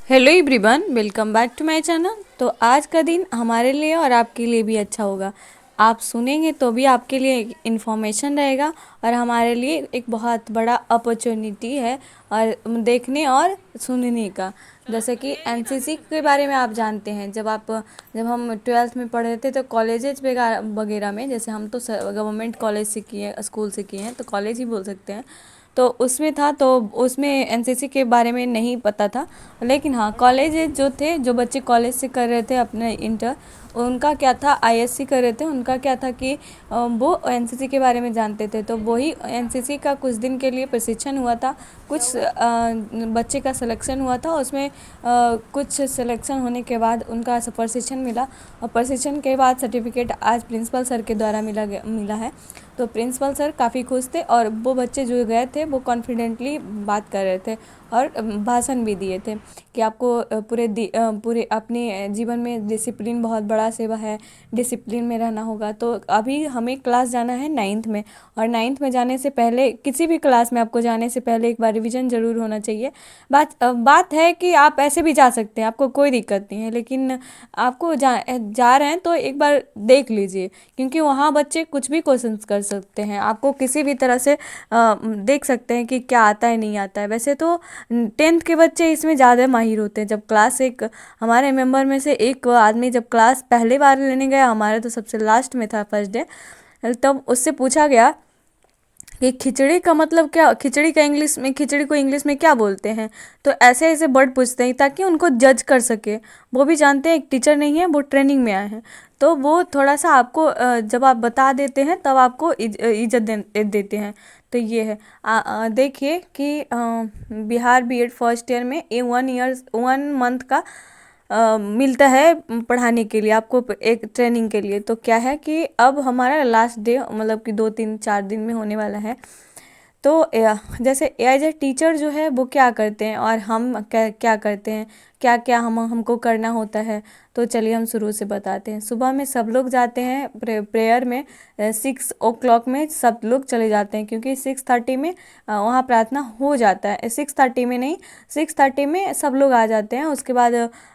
Hello everyone, welcome back to my channel. तो आज का दिन हमारे लिए और आपके लिए भी अच्छा होगा। आप सुनेंगे तो भी आपके लिए इन्फॉर्मेशन रहेगा और हमारे लिए एक बहुत बड़ा अपॉर्चुनिटी है और देखने और सुनने का। जैसे कि एनसीसी के बारे में आप जानते हैं, जब हम ट्वेल्थ में पढ़ रहे थे तो कॉलेजेस वगैरह में, जैसे हम तो गवर्नमेंट कॉलेज से किए, स्कूल से किए हैं तो कॉलेज ही बोल सकते हैं। तो उसमें था, तो उसमें एनसीसी के बारे में नहीं पता था। लेकिन हाँ, कॉलेज जो थे, जो बच्चे कॉलेज से कर रहे थे अपने इंटर, उनका क्या था, आईएससी कर रहे थे, उनका क्या था कि वो एनसीसी के बारे में जानते थे। तो वही एनसीसी का कुछ दिन के लिए प्रशिक्षण हुआ था। कुछ बच्चे का सिलेक्शन हुआ था उसमें। कुछ सिलेक्शन होने के बाद उनका प्रशिक्षण मिला और प्रशिक्षण के बाद सर्टिफिकेट आज प्रिंसिपल सर के द्वारा मिला है। तो प्रिंसिपल सर काफ़ी खुश थे और वो बच्चे जो गए थे वो कॉन्फिडेंटली बात कर रहे थे और भाषण भी दिए थे कि आपको पूरे अपने जीवन में डिसिप्लिन बहुत बड़ा सेवा है, डिसिप्लिन में रहना होगा। तो अभी हमें क्लास जाना है नाइन्थ में, और नाइन्थ में जाने से पहले, किसी भी क्लास में आपको जाने से पहले एक बार रिवीजन ज़रूर होना चाहिए। बात है कि आप ऐसे भी जा सकते हैं, आपको कोई दिक्कत नहीं है, लेकिन आपको जा रहे हैं तो एक बार देख लीजिए, क्योंकि वहाँ बच्चे कुछ भी क्वेश्चंस कर सकते हैं। आपको किसी भी तरह से देख सकते हैं कि क्या आता है नहीं आता है। वैसे तो टेंथ के बच्चे इसमें ज़्यादा माहिर होते हैं। जब क्लास एक, हमारे मेंबर में से एक आदमी जब क्लास पहली बार लेने गया, हमारे तो सबसे लास्ट में था फर्स्ट डे, तब उससे पूछा गया कि खिचड़ी का मतलब क्या, खिचड़ी को इंग्लिश में क्या बोलते हैं। तो ऐसे ऐसे वर्ड पूछते हैं ताकि उनको जज कर सके। वो भी जानते हैं एक टीचर नहीं है, वो ट्रेनिंग में आए हैं। तो वो थोड़ा सा आपको जब आप बता देते हैं तब आपको इज्जत देते हैं। तो ये है। देखिए कि बिहार बीएड फर्स्ट ईयर में 1 मंथ का मिलता है पढ़ाने के लिए, आपको एक ट्रेनिंग के लिए। तो क्या है कि अब हमारा लास्ट डे, मतलब कि 2 3 4 दिन में होने वाला है। तो जैसे एज ए टीचर जो है वो क्या करते हैं और हम क्या क्या करते हैं, क्या क्या हमको करना होता है। तो चलिए हम शुरू से बताते हैं। सुबह में सब लोग जाते हैं प्रेयर में। 6 o'clock में सब लोग चले जाते हैं, क्योंकि 6:30 में वहाँ प्रार्थना हो जाता है। 6:30 में नहीं, 6:30 में सब लोग आ जाते हैं। उसके बाद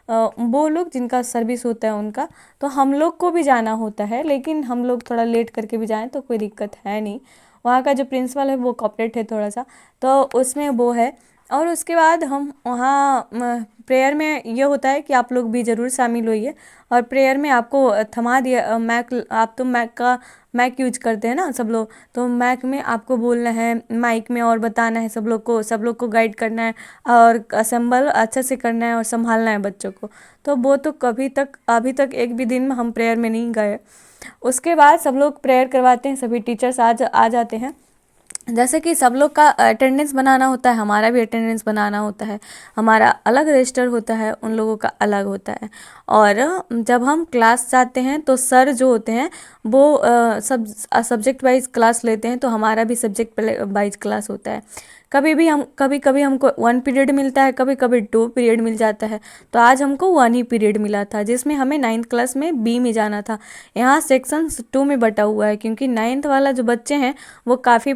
वो लोग जिनका सर्विस होता है उनका, तो हम लोग को भी जाना होता है, लेकिन हम लोग थोड़ा लेट करके भी जाएँ तो कोई दिक्कत है नहीं। वहाँ का जो प्रिंसिपल है वो कॉपरेट है थोड़ा सा, तो उसमें वो है। और उसके बाद हम वहाँ प्रेयर में ये होता है कि आप लोग भी ज़रूर शामिल होइए। और प्रेयर में आपको थमा दिया मैक, आप तो मैक यूज करते हैं ना सब लोग, तो मैक में आपको बोलना है, माइक में, और बताना है सब लोग को गाइड करना है और असेंबल अच्छे से करना है और संभालना है बच्चों को। तो वो तो अभी तक एक भी दिन में हम प्रेयर में नहीं गए। उसके बाद सब लोग प्रेयर करवाते हैं, सभी टीचर्स आ जाते हैं। जैसे कि सब लोग का अटेंडेंस बनाना होता है, हमारा भी अटेंडेंस बनाना होता है। हमारा अलग रजिस्टर होता है, उन लोगों का अलग होता है। और जब हम क्लास जाते हैं तो सर जो होते हैं वो सब्जेक्ट वाइज क्लास लेते हैं, तो हमारा भी सब्जेक्ट वाइज क्लास होता है। कभी कभी हमको 1 पीरियड मिलता है, कभी कभी 2 पीरियड मिल जाता है। तो आज हमको 1 ही पीरियड मिला था, जिसमें हमें 9th क्लास में बी में जाना था। यहाँ सेक्शन 2 में बटा हुआ है, क्योंकि 9th वाला जो बच्चे हैं वो काफ़ी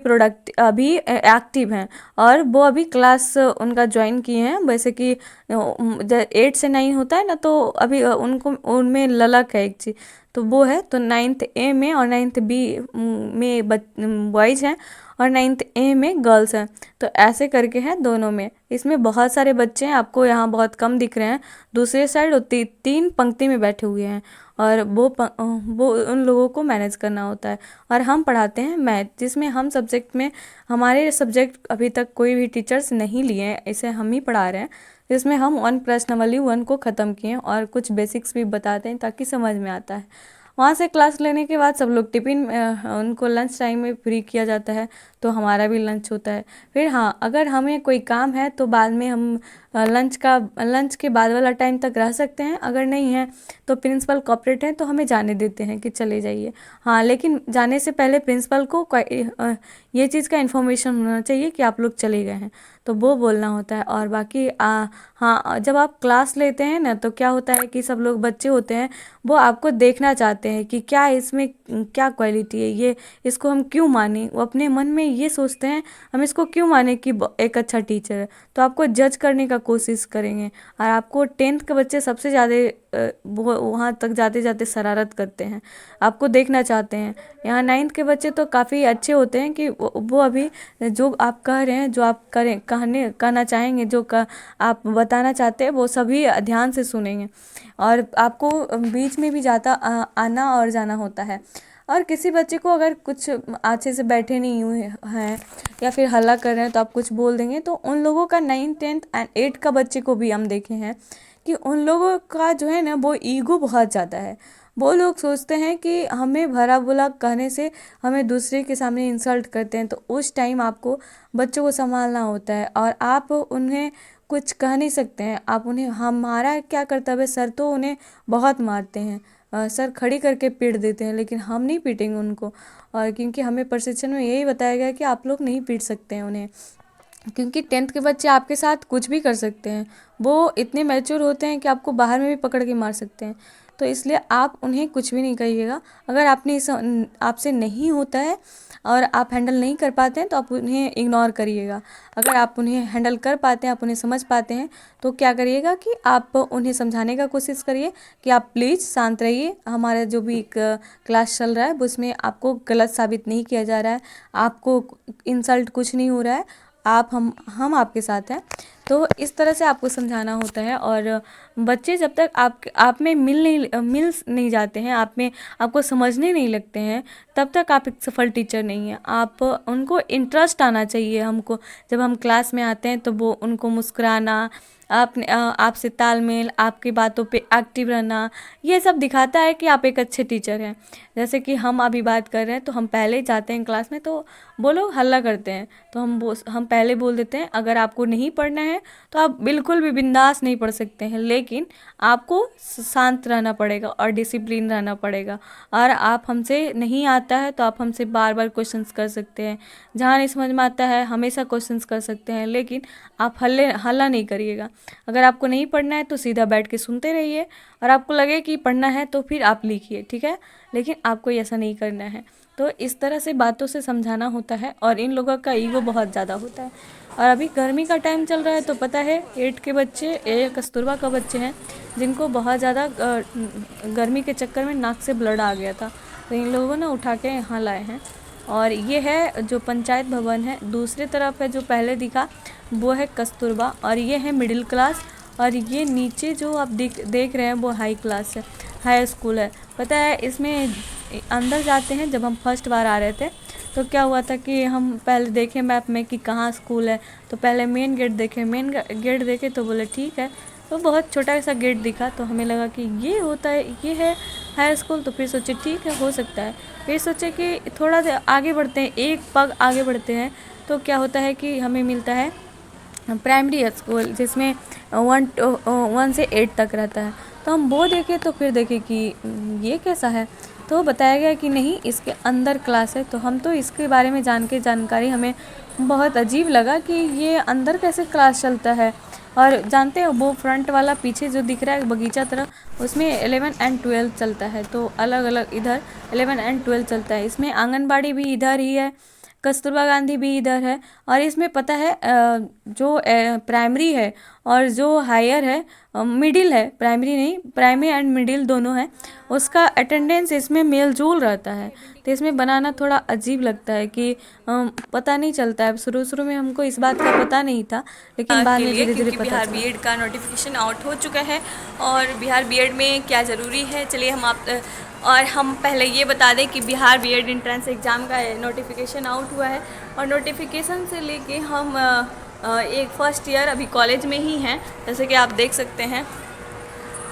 अभी एक्टिव हैं, और वो अभी क्लास उनका ज्वाइन किए हैं। वैसे कि 8 से 9 होता है ना, तो अभी उनको उनमें ललक है एक चीज़, तो वो है। तो 9th A में और 9th B में बॉयज़ हैं और 9th A में गर्ल्स हैं। तो ऐसे करके हैं दोनों में। इसमें बहुत सारे बच्चे हैं, आपको यहाँ बहुत कम दिख रहे हैं। दूसरे साइड 3 पंक्ति में बैठे हुए हैं, और वो उन लोगों को मैनेज करना होता है। और हम पढ़ाते हैं मैथ, जिसमें हम सब्जेक्ट में, हमारे सब्जेक्ट अभी तक कोई भी टीचर्स नहीं लिए हैं, इसे हम ही पढ़ा रहे हैं। जिसमें हम 1 प्रश्नावली 1 को ख़त्म किए हैं और कुछ बेसिक्स भी बताते हैं ताकि समझ में आता है। वहाँ से क्लास लेने के बाद सब लोग टिफ़िन, उनको लंच टाइम में फ्री किया जाता है, तो हमारा भी लंच होता है। फिर हाँ, अगर हमें कोई काम है तो बाद में हम लंच के बाद वाला टाइम तक रह सकते हैं। अगर नहीं है तो प्रिंसिपल कॉपरेट है तो हमें जाने देते हैं कि चले जाइए। हाँ, लेकिन जाने से पहले प्रिंसिपल को ये चीज़ का इन्फॉर्मेशन होना चाहिए कि आप लोग चले गए हैं, तो वो बोलना होता है। और बाकी हाँ, जब आप क्लास लेते हैं ना, तो क्या होता है कि सब लोग बच्चे होते हैं, वो आपको देखना चाहते हैं कि क्या इसमें क्या क्वालिटी है, ये इसको हम क्यों माने। वो अपने मन में ये सोचते हैं हम इसको क्यों माने कि एक अच्छा टीचर है। तो आपको जज करने का कोशिश करेंगे। और आपको 10th के बच्चे सबसे ज़्यादा वो वहाँ तक जाते जाते शरारत करते हैं, आपको देखना चाहते हैं। यहाँ 9th के बच्चे तो काफ़ी अच्छे होते हैं कि वो अभी जो आप कह रहे हैं, जो आप कहना चाहेंगे, आप बताना चाहते हैं, वो सभी ध्यान से सुनेंगे। और आपको बीच में भी आना और जाना होता है। और किसी बच्चे को अगर कुछ अच्छे से बैठे नहीं हुए हैं या फिर हल्ला कर रहे हैं तो आप कुछ बोल देंगे, तो उन लोगों का 9, 10th एंड 8 का बच्चे को भी हम देखे हैं कि उन लोगों का जो है ना, वो ईगो बहुत ज़्यादा है। वो लोग सोचते हैं कि हमें भला बुरा कहने से हमें दूसरे के सामने इंसल्ट करते हैं, तो उस टाइम आपको बच्चों को संभालना होता है और आप उन्हें कुछ कह नहीं सकते हैं। आप उन्हें, हमारा क्या कर्तव्य है, सर तो उन्हें बहुत मारते हैं, सर खड़ी करके पीट देते हैं, लेकिन हम नहीं पीटेंगे उनको। और क्योंकि हमें प्रशिक्षण में यही बताया गया कि आप लोग नहीं पीट सकते हैं उन्हें, क्योंकि 10th के बच्चे आपके साथ कुछ भी कर सकते हैं। वो इतने मैच्योर होते हैं कि आपको बाहर में भी पकड़ के मार सकते हैं। तो इसलिए आप उन्हें कुछ भी नहीं कहिएगा। अगर आपसे नहीं होता है और आप हैंडल नहीं कर पाते हैं तो आप उन्हें इग्नोर करिएगा। अगर आप उन्हें हैंडल कर पाते हैं, आप उन्हें समझ पाते हैं, तो क्या करिएगा कि आप उन्हें समझाने का कोशिश करिए कि आप प्लीज़ शांत रहिए, हमारा जो भी क्लास चल रहा है उसमें आपको गलत साबित नहीं किया जा रहा है, आपको इंसल्ट कुछ नहीं हो रहा है, हम आपके साथ हैं। तो इस तरह से आपको समझाना होता है। और बच्चे जब तक आप में मिल नहीं जाते हैं, आपको समझने नहीं लगते हैं, तब तक आप एक सफल टीचर नहीं हैं। आप उनको इंटरेस्ट आना चाहिए। हमको जब हम क्लास में आते हैं तो वो उनको मुस्कुराना, आपसे तालमेल, आपकी बातों पे एक्टिव रहना, ये सब दिखाता है कि आप एक अच्छे टीचर हैं। जैसे कि हम अभी बात कर रहे हैं तो हम पहले जाते हैं क्लास में तो वो लोग हल्ला करते हैं, तो हम पहले बोल देते हैं अगर आपको नहीं पढ़ना है तो आप बिल्कुल भी बिंदास नहीं पढ़ सकते हैं, लेकिन आपको शांत रहना पड़ेगा और डिसिप्लिन रहना पड़ेगा। और आप हमसे नहीं आता है तो आप हमसे बार बार क्वेश्चंस कर सकते हैं, जहाँ नहीं समझ में आता है हमेशा क्वेश्चंस कर सकते हैं, लेकिन आप हल्ला नहीं करिएगा। अगर आपको नहीं पढ़ना है तो सीधा बैठ के सुनते रहिए, और आपको लगे कि पढ़ना है तो फिर आप लिखिए, ठीक है, लेकिन आपको ऐसा नहीं करना है। तो इस तरह से बातों से समझाना होता है। और इन लोगों का ईगो बहुत ज़्यादा होता है। और अभी गर्मी का टाइम चल रहा है तो पता है 8 के बच्चे, ये कस्तूरबा का बच्चे हैं जिनको बहुत ज़्यादा गर्मी के चक्कर में नाक से ब्लड आ गया था, तो इन लोगों ने उठा के यहाँ लाए हैं। और ये है जो पंचायत भवन है, दूसरी तरफ है जो पहले दिखा वो है कस्तूरबा, और ये है मिडिल क्लास, और ये नीचे जो आप देख रहे हैं वो हाई क्लास है, हाई स्कूल है। पता है इसमें अंदर जाते हैं, जब हम फर्स्ट बार आ रहे थे तो क्या हुआ था कि हम पहले देखे मैप में कि कहाँ स्कूल है, तो पहले मेन गेट देखे तो बोले ठीक है, तो बहुत छोटा सा गेट दिखा तो हमें लगा कि ये होता है, ये है हाई स्कूल। तो फिर सोचे ठीक है, हो सकता है। फिर सोचे कि थोड़ा सा आगे बढ़ते हैं, एक पग आगे बढ़ते हैं, तो क्या होता है कि हमें मिलता है प्राइमरी स्कूल, जिसमें 1 से 8 तक रहता है। तो हम वो देखे तो फिर देखे कि ये कैसा है, तो बताया गया कि नहीं, इसके अंदर क्लास है। तो हम तो इसके बारे में जानकारी हमें बहुत अजीब लगा कि ये अंदर कैसे क्लास चलता है। और जानते हैं वो फ्रंट वाला पीछे जो दिख रहा है बगीचा तरफ, उसमें 11 एंड 12 चलता है, तो अलग अलग इधर 11 एंड 12 चलता है। इसमें आंगनबाड़ी भी इधर ही है, कस्तूरबा गांधी भी इधर है। और इसमें पता है जो प्राइमरी है और जो हायर है, मिडिल है, प्राइमरी नहीं, प्राइमरी एंड मिडिल दोनों है, उसका अटेंडेंस इसमें मेल जोल रहता है। तो इसमें बनाना थोड़ा अजीब लगता है कि पता नहीं चलता है। शुरू में हमको इस बात का पता नहीं था, लेकिन बाद में धीरे धीरे पता बिहार बीएड का नोटिफिकेशन आउट हो चुका है और बिहार बीएड में क्या ज़रूरी है, चलिए हम पहले ये बता दें कि बिहार बीएड एंट्रेंस एग्ज़ाम का नोटिफिकेशन आउट हुआ है। और नोटिफिकेशन से लेके हम एक फर्स्ट ईयर अभी कॉलेज में ही हैं, जैसे कि आप देख सकते हैं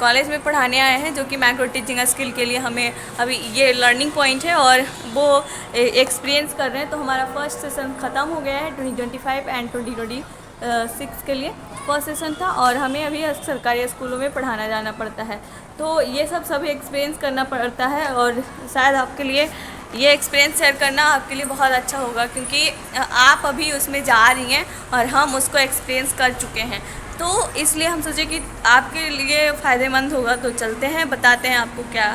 कॉलेज में पढ़ाने आए हैं, जो कि माइक्रो टीचिंग स्किल के लिए हमें अभी ये लर्निंग पॉइंट है और वो एक्सपीरियंस कर रहे हैं। तो हमारा फर्स्ट सेशन ख़त्म हो गया है 2025 एंड 2026 के लिए फर्स्ट सेशन था, और हमें अभी सरकारी स्कूलों में पढ़ाना जाना पड़ता है। तो ये सभी एक्सपीरियंस करना पड़ता है, और शायद आपके लिए ये एक्सपीरियंस शेयर करना आपके लिए बहुत अच्छा होगा, क्योंकि आप अभी उसमें जा रही हैं और हम उसको एक्सपीरियंस कर चुके हैं। तो इसलिए हम सोचे कि आपके लिए फ़ायदेमंद होगा। तो चलते हैं, बताते हैं आपको क्या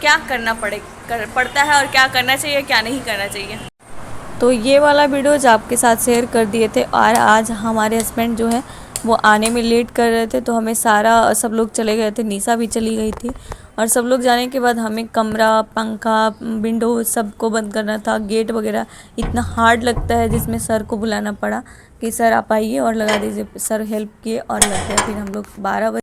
क्या करना पड़ता है और क्या करना चाहिए, क्या नहीं करना चाहिए। तो ये वाला वीडियोज आपके साथ शेयर कर दिए थे, और आज हमारे हस्बैंड जो है वो आने में लेट कर रहे थे, तो हमें सारा सब लोग चले गए थे, निशा भी चली गई थी। और सब लोग जाने के बाद हमें कमरा, पंखा, विंडो सबको बंद करना था, गेट वगैरह इतना हार्ड लगता है, जिसमें सर को बुलाना पड़ा कि सर आप आइए और लगा दीजिए। सर हेल्प किए और लग गया। फिर हम लोग 12 बजे